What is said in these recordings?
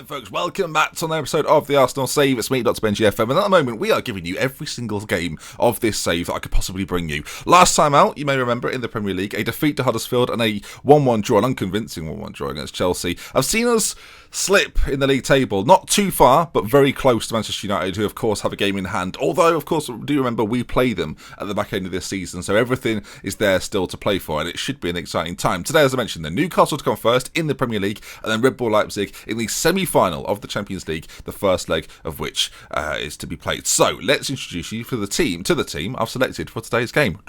Right, folks, welcome back to another episode of the Arsenal Save. It's me, Dr. Benji FM, and at the moment we are giving you every single game of this save that I could possibly bring you. Last time out, you may remember, in the Premier League, a defeat to Huddersfield and a 1-1 draw, an unconvincing 1-1 draw against Chelsea. I've seen us slip in the league table, not too far, but very close to Manchester United, who of course have a game in hand. Although, of course, do remember we play them at the back end of this season, so everything is there still to play for, and it should be an exciting time. Today, as I mentioned, then Newcastle to come first in the Premier League, and then Red Bull Leipzig in the semi-final of the Champions League, the first leg of which is to be played. So let's introduce you to the team I've selected for today's game.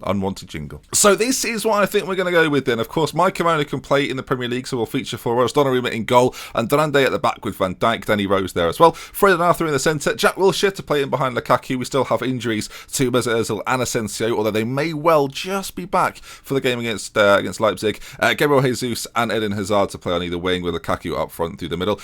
Unwanted jingle. So this is what I think we're going to go with then. Of course, Mike Kimona can play in the Premier League, so we'll feature for us Donnarumma in goal, and Durande at the back with Van Dijk, Danny Rose there as well. Fred and Arthur in the centre, Jack Wilshere to play in behind Lukaku. We still have injuries to Mesut Ozil and Asensio, although they may well just be back for the game against Leipzig. Gabriel Jesus and Eden Hazard to play on either wing with Lukaku up front through the middle.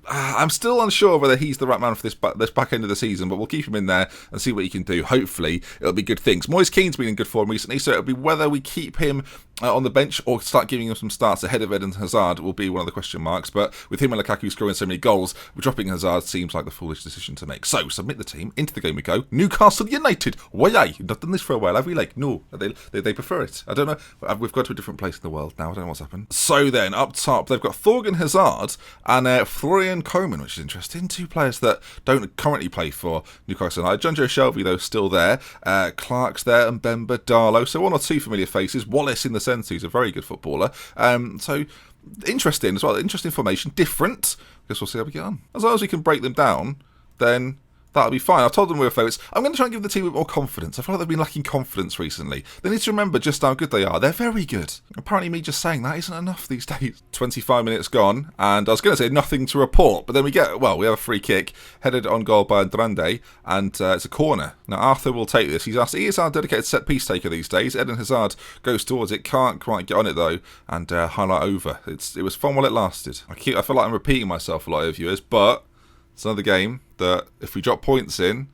I'm still unsure whether he's the right man for this back end of the season, but we'll keep him in there and see what he can do. Hopefully, it'll be good things. Moise Keane's been in good form recently, so it'll be whether we keep him on the bench or start giving him some starts ahead of Eden Hazard will be one of the question marks. But with him and Lukaku scoring so many goals, dropping Hazard seems like the foolish decision to make. So, submit the team. Into the game we go. Newcastle United. Why? You've not done this for a while, have we? No. They prefer it. I don't know. We've got to a different place in the world now. I don't know what's happened. So then, up top, they've got Thorgan Hazard and Florian Koeman, which is interesting. Two players that don't currently play for Newcastle United. John Joe Shelby, though, still there. Clark's there, and Mbemba, Darlow. So one or two familiar faces. Wallace in the centre, who's a very good footballer. So interesting as well. Interesting formation. Different. Guess we'll see how we get on. As long as we can break them down, then that'll be fine. I've told them we're favourites. I'm going to try and give the team a bit more confidence. I feel like they've been lacking confidence recently. They need to remember just how good they are. They're very good. Apparently me just saying that isn't enough these days. 25 minutes gone, and I was going to say nothing to report, but then we have a free kick, headed on goal by Durande, and it's a corner. Now Arthur will take this. He is our dedicated set-piece taker these days. Eden Hazard goes towards it, can't quite get on it though, and highlight over. It was fun while it lasted. I feel like I'm repeating myself a lot of viewers, but it's another game that if we drop points in,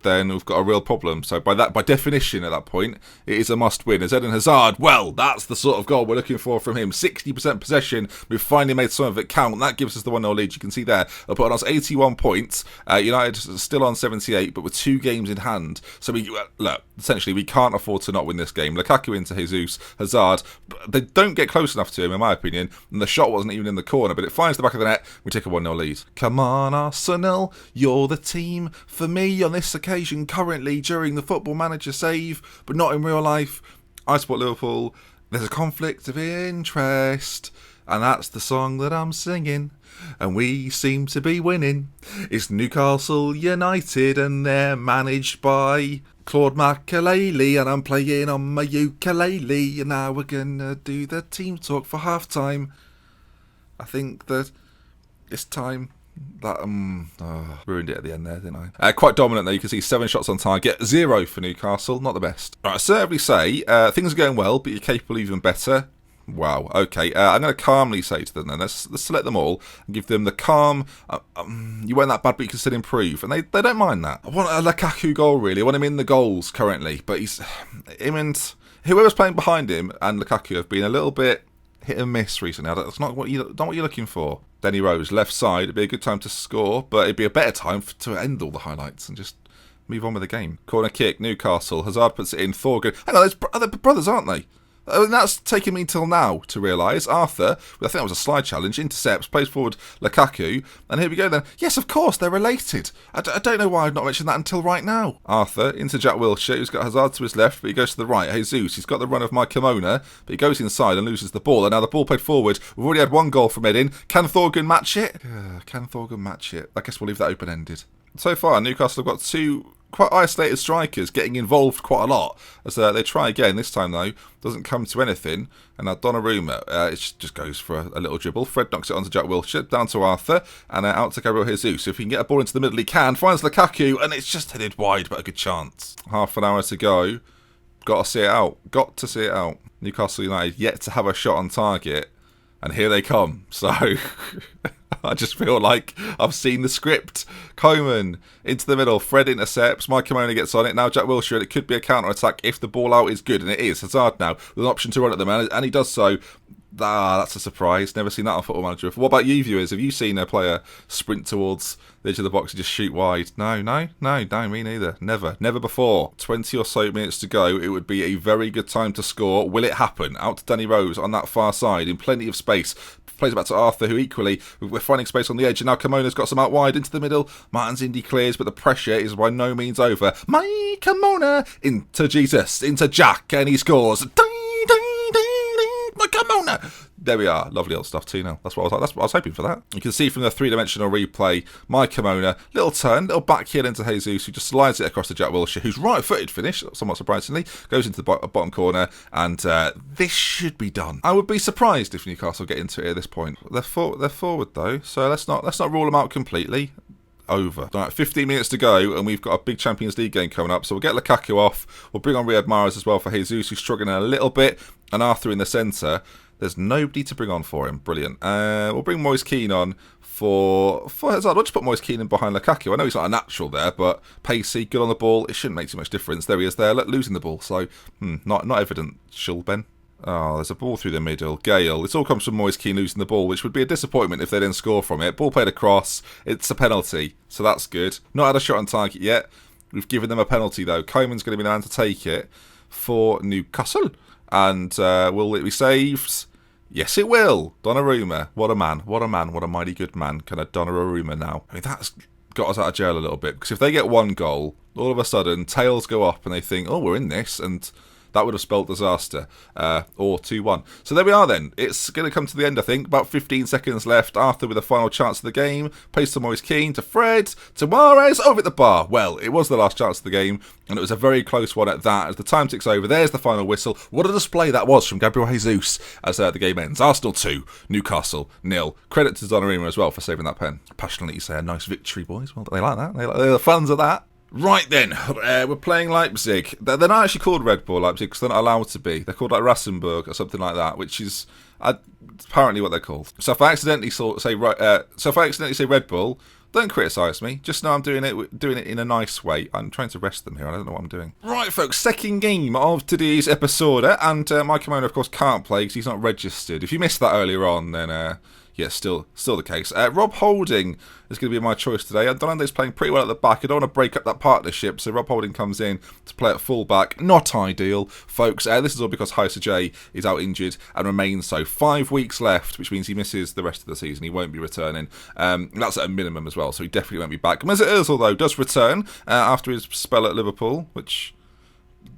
then we've got a real problem. So by definition at that point, it is a must-win. As Eden Hazard, well, that's the sort of goal we're looking for from him. 60% possession. We've finally made some of it count, and that gives us the 1-0 lead. You can see there. They'll put on us 81 points. United still on 78, but with 2 games in hand. So essentially, we can't afford to not win this game. Lukaku into Jesus, Hazard. They don't get close enough to him, in my opinion, and the shot wasn't even in the corner, but it finds the back of the net. We take a 1-0 lead. Come on, Arsenal. You're the team for me on this occasion. Currently during the Football Manager save, but not in real life. I support Liverpool. There's a conflict of interest, and that's the song that I'm singing, and we seem to be winning. It's Newcastle United, and they're managed by Claude Makelele, and I'm playing on my ukulele, and now we're gonna do the team talk for half time. I think that it's time. That ruined it at the end there, didn't I? Quite dominant there. You can see 7 shots on target, 0 for Newcastle. Not the best. Right, I certainly say things are going well, but you're capable of even better. Wow. Okay. I'm going to calmly say to them then. Let's select them all and give them the calm. You weren't that bad, but you can still improve, and they don't mind that. I want a Lukaku goal really. I want him in the goals currently, but him and whoever's playing behind him and Lukaku have been a little bit hit and miss recently. That's not what you're looking for. Danny Rose, left side. It'd be a good time to score, but it'd be a better time to end all the highlights and just move on with the game. Corner kick, Newcastle. Hazard puts it in. Thorgan. Hang on, they're brothers, aren't they? And that's taken me till now to realise. Arthur, I think that was a slide challenge, intercepts, plays forward Lukaku, and here we go then. Yes, of course, they're related. I don't know why I've not mentioned that until right now. Arthur into Jack Wilshere, who's got Hazard to his left, but he goes to the right. Jesus, he's got the run of Mike Kimona, but he goes inside and loses the ball. And now the ball played forward. We've already had 1 goal from Eden. Can Thorgan match it? Can Thorgan match it? I guess we'll leave that open-ended. So far, Newcastle have got 2 quite isolated strikers getting involved quite a lot as they try again. This time though, doesn't come to anything, and now Donnarumma it just goes for a little dribble. Fred knocks it onto Jack Wilshere, down to Arthur, and out to Gabriel Jesus. If he can get a ball into the middle, he can. Finds Lukaku, and it's just headed wide, but a good chance. Half an hour to go. Got to see it out. Newcastle United yet to have a shot on target, and here they come. So I just feel like I've seen the script. Koeman into the middle. Fred intercepts. Mike Kimona gets on it. Now Jack Wilshere. And it could be a counter-attack if the ball out is good. And it is. Hazard now with an option to run at the man. And he does so. Ah, that's a surprise. Never seen that on Football Manager. What about you, viewers? Have you seen a player sprint towards the edge of the box and just shoot wide? No, me neither. Never before. 20 or so minutes to go. It would be a very good time to score. Will it happen? Out to Danny Rose on that far side in plenty of space. Plays it back to Arthur, who equally, we're finding space on the edge, and now Kimona's got some out wide into the middle. Martin's Indy clears, but the pressure is by no means over. My Kimona into Jesus, into Jack, and he scores. My Kimona! There we are. Lovely old stuff, 2-0. That's what I was hoping for that. You can see from the three-dimensional replay, my Kimona, little turn, little back heel into Jesus, who just slides it across to Jack Wilshere, who's right-footed finish, somewhat surprisingly, goes into the bottom corner, and this should be done. I would be surprised if Newcastle get into it at this point. They're forward though, so let's not rule them out completely. Over. Right, 15 minutes to go, and we've got a big Champions League game coming up, so we'll get Lukaku off. We'll bring on Riyad Mahrez as well for Jesus, who's struggling a little bit, and Arthur in the centre. There's nobody to bring on for him. Brilliant. We'll bring Moise Kean on for Hazard. We'll just put Moise Kean in behind Lukaku. I know he's not a natural there, but pacey, good on the ball. It shouldn't make too much difference. There he is there, losing the ball. So, not evident, Ben. Oh, there's a ball through the middle. Gale. This all comes from Moise Kean losing the ball, which would be a disappointment if they didn't score from it. Ball played across. It's a penalty, so that's good. Not had a shot on target yet. We've given them a penalty, though. Koeman's going to be the man to take it for Newcastle. And will it be saved? Yes, it will. Donnarumma. What a man. What a mighty good man. Kind of Donnarumma now. I mean, that's got us out of jail a little bit. Because if they get one goal, all of a sudden, tails go up and they think, oh, we're in this. And that would have spelled disaster. Or 2-1. So there we are then. It's going to come to the end, I think. About 15 seconds left. Arthur with the final chance of the game. Plays to Moise Kean, to Fred, to Mahrez, over at the bar. Well, it was the last chance of the game. And it was a very close one at that. As the time ticks over, there's the final whistle. What a display that was from Gabriel Jesus as the game ends. Arsenal 2, Newcastle 0. Credit to Donnarumma as well for saving that pen. Passionately say a nice victory, boys. Well, they like that. They're the fans of that. Right then, we're playing Leipzig. They're not actually called Red Bull Leipzig because they're not allowed to be. They're called like Rasenburg or something like that, which is apparently what they're called. So if I accidentally say Red Bull, don't criticise me. Just know I'm doing it in a nice way. I'm trying to rest them here. I don't know what I'm doing. Right, folks. Second game of today's episode, and my Kimona, of course, can't play because he's not registered. If you missed that earlier on, then yeah, still the case. Rob Holding is going to be my choice today. Donande's playing pretty well at the back. I don't want to break up that partnership, so Rob Holding comes in to play at full-back. Not ideal, folks. This is all because Heisa J is out injured and remains so. 5 weeks left, which means he misses the rest of the season. He won't be returning. That's at a minimum as well, so he definitely won't be back. Mesut Ozil, though, does return after his spell at Liverpool, which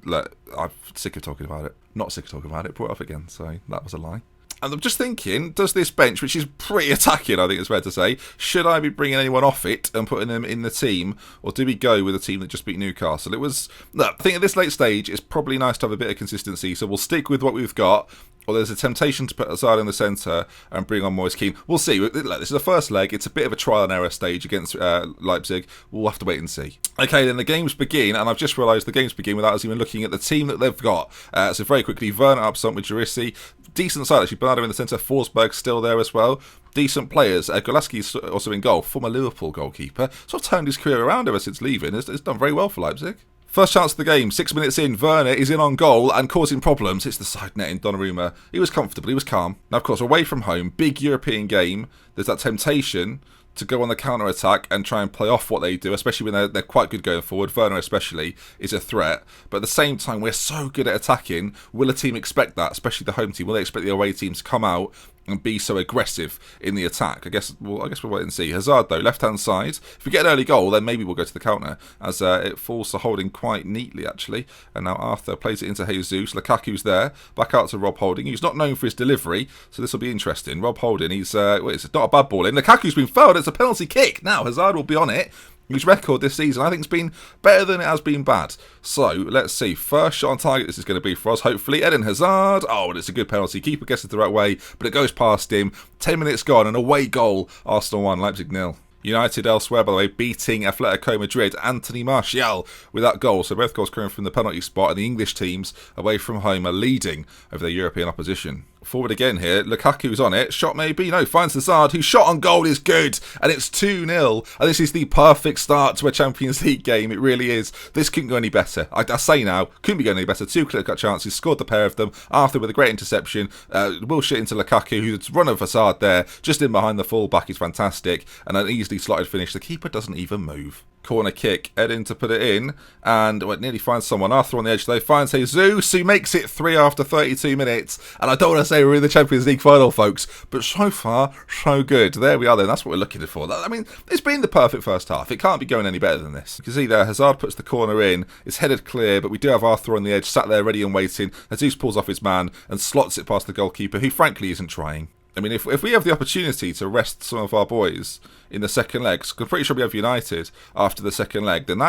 I'm sick of talking about it. Not sick of talking about it. Brought it up again, so that was a lie. And I'm just thinking, does this bench, which is pretty attacking, I think it's fair to say, should I be bringing anyone off it and putting them in the team, or do we go with a team that just beat Newcastle? I think at this late stage, it's probably nice to have a bit of consistency, so we'll stick with what we've got. Or there's a temptation to put Hazard in the centre and bring on Moise Kean. We'll see. This is the first leg. It's a bit of a trial and error stage against Leipzig. We'll have to wait and see. Okay, then the games begin, and I've just realised the games begin without us even looking at the team that they've got. So very quickly, Werner up front with Jurissi. Decent side, actually. Bernardo in the centre. Forsberg's still there as well. Decent players. Golaski's also in goal. Former Liverpool goalkeeper. Sort of turned his career around ever since leaving. It's done very well for Leipzig. First chance of the game, 6 minutes in, Werner is in on goal and causing problems. It's the side net in Donnarumma. He was comfortable, he was calm. Now, of course, away from home, big European game. There's that temptation to go on the counter-attack and try and play off what they do, especially when they're quite good going forward. Werner especially is a threat. But at the same time, we're so good at attacking. Will a team expect that, especially the home team? Will they expect the away team to come out and be so aggressive in the attack? I guess we'll wait and see. Hazard, though, left-hand side. If we get an early goal, then maybe we'll go to the counter, as it falls to Holding quite neatly, actually. And now Arthur plays it into Jesus. Lukaku's there. Back out to Rob Holding. He's not known for his delivery, so this will be interesting. Rob Holding, it's not a bad ball in. Lukaku's been fouled. It's a penalty kick. Now, Hazard will be on it. His record this season, I think, has been better than it has been bad. So, let's see. First shot on target this is going to be for us, hopefully. Eden Hazard. Oh, and it's a good penalty. Keeper gets it the right way, but it goes past him. 10 minutes gone, an away goal. Arsenal 1, Leipzig 0. United elsewhere, by the way, beating Atletico Madrid. Anthony Martial with that goal. So both goals coming from the penalty spot, and the English teams away from home are leading over their European opposition. Forward again here. Lukaku's on it. Shot maybe? No, finds Hazard, whose shot on goal is good. And it's 2-0. And this is the perfect start to a Champions League game. It really is. This couldn't go any better. I say now, couldn't be going any better. 2 clear-cut chances. Scored the pair of them. Arthur with a great interception. Bullshit into Lukaku, who's run of Hazard there. Just in behind the full-back is fantastic. And an easily slotted finish. The keeper doesn't even move. Corner kick, Edin to put it in, and it nearly finds someone. Arthur on the edge though, finds Jesus, who makes it 3 after 32 minutes. And I don't want to say we're in the Champions League final, folks, but so far, so good. There we are then, that's what we're looking for. I mean, it's been the perfect first half. It can't be going any better than this. You can see there, Hazard puts the corner in, it's headed clear, but we do have Arthur on the edge, sat there ready and waiting. Jesus pulls off his man and slots it past the goalkeeper, who frankly isn't trying. I mean, if we have the opportunity to rest some of our boys in the second leg, because I'm pretty sure we have United after the second leg, then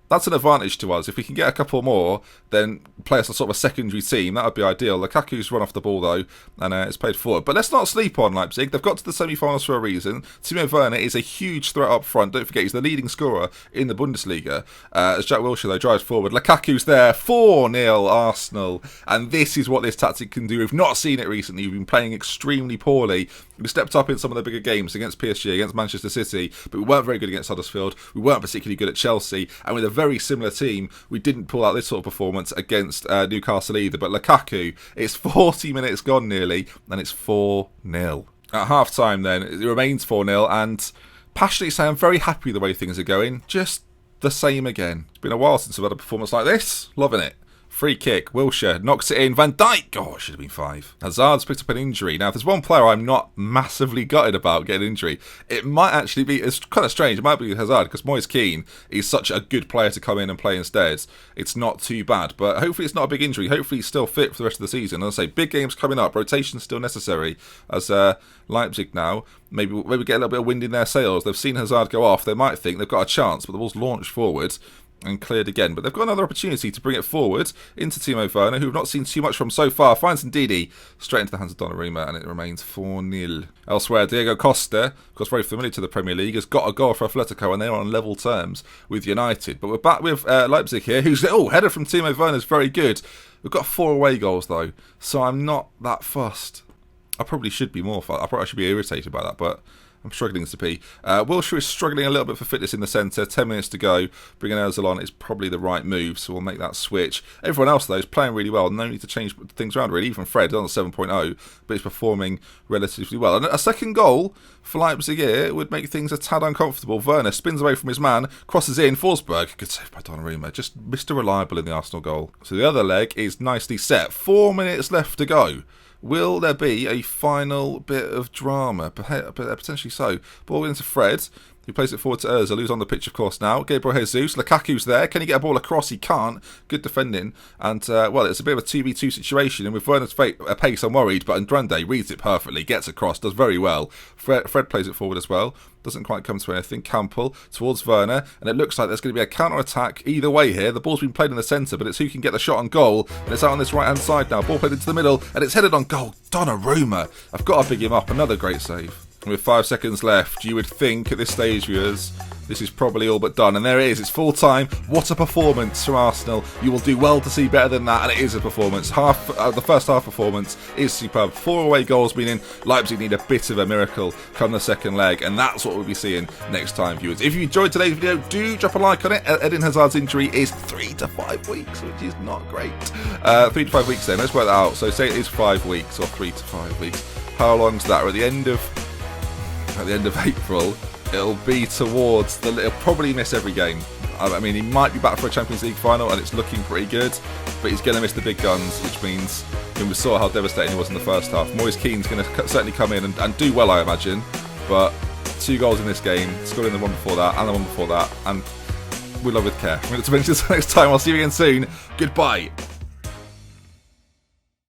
that's an advantage to us. If we can get a couple more, then play us a sort of a secondary team. That would be ideal. Lukaku's run off the ball, though, and it's played forward. But let's not sleep on Leipzig. They've got to the semi-finals for a reason. Timo Werner is a huge threat up front. Don't forget, he's the leading scorer in the Bundesliga. As Jack Wilshere, though, drives forward. Lukaku's there. 4-0 Arsenal. And this is what this tactic can do. We've not seen it recently. We've been playing extremely poorly. We stepped up in some of the bigger games against PSG, against Manchester City, but we weren't very good against Huddersfield. We weren't particularly good at Chelsea. And with a very similar team, we didn't pull out this sort of performance against Newcastle either. But Lukaku, it's 40 minutes gone nearly, and it's 4-0. At half-time then, it remains 4-0, and passionately say I'm very happy the way things are going. Just the same again. It's been a while since I've had a performance like this. Loving it. Free kick, Wilshere knocks it in. Van Dijk, oh, it should have been 5. Hazard's picked up an injury. Now, if there's one player I'm not massively gutted about getting an injury, it might actually be, it's kind of strange, it might be Hazard, because Moise Kean is such a good player to come in and play instead. It's not too bad, but hopefully it's not a big injury. Hopefully he's still fit for the rest of the season. And I say, big games coming up, rotation's still necessary, as Leipzig now, maybe get a little bit of wind in their sails. They've seen Hazard go off, they might think they've got a chance, but the ball's launched forward and cleared again. But they've got another opportunity to bring it forward into Timo Werner, who we've not seen too much from so far. Finds Ndidi straight into the hands of Donnarumma, and it remains 4-0. Elsewhere, Diego Costa, of course very familiar to the Premier League, has got a goal for Atletico, and they're on level terms with United. But we're back with Leipzig here, who's, header from Timo Werner is very good. We've got 4 away goals though, so I'm not that fussed. I probably should be more fussed. I probably should be irritated by that, but I'm struggling to be. Wilshere is struggling a little bit for fitness in the centre. 10 minutes to go. Bringing Ozil on is probably the right move, so we'll make that switch. Everyone else, though, is playing really well. No need to change things around, really. Even Fred on 7.0, but he's performing relatively well. And a second goal for Leipzig here would make things a tad uncomfortable. Werner spins away from his man, crosses in. Forsberg, good save by Donnarumma. Just Mr. Reliable in the Arsenal goal. So the other leg is nicely set. 4 minutes left to go. Will there be a final bit of drama? Potentially so. Ball into Fred, who plays it forward to Ozil, who's on the pitch, of course, now. Gabriel Jesus. Lukaku's there. Can he get a ball across? He can't. Good defending. And, well, it's a bit of a 2v2 situation. And with Werner's pace, I'm worried. But Andrade reads it perfectly, gets across, does very well. Fred plays it forward as well. Doesn't quite come to anything. Campbell towards Werner. And it looks like there's going to be a counter-attack either way here. The ball's been played in the centre, but it's who can get the shot on goal. And it's out on this right-hand side now. Ball played into the middle. And it's headed on goal. Donnarumma. I've got to big him up. Another great save. With 5 seconds left, you would think at this stage, viewers, this is probably all but done. And there it is. It's full time. What a performance from Arsenal. You will do well to see better than that. And it is a performance. The first half performance is superb. 4 away goals, meaning Leipzig need a bit of a miracle come the second leg. And that's what we'll be seeing next time, viewers. If you enjoyed today's video, do drop a like on it. Eden Hazard's injury is 3 to 5 weeks, which is not great. 3 to 5 weeks then. Let's work that out. So say it is 5 weeks or 3 to 5 weeks. How long's that? We're at the end of April. It'll be towards he'll probably miss every game. I mean, he might be back for a Champions League final, and it's looking pretty good, but he's going to miss the big guns, which means we saw how devastating he was in the first half. Moise Kean's going to certainly come in and do well, I imagine, but 2 goals in this game, scored in the one before that and the one before that, and we love with care. I'm going to mention this next time. I'll see you again soon. Goodbye.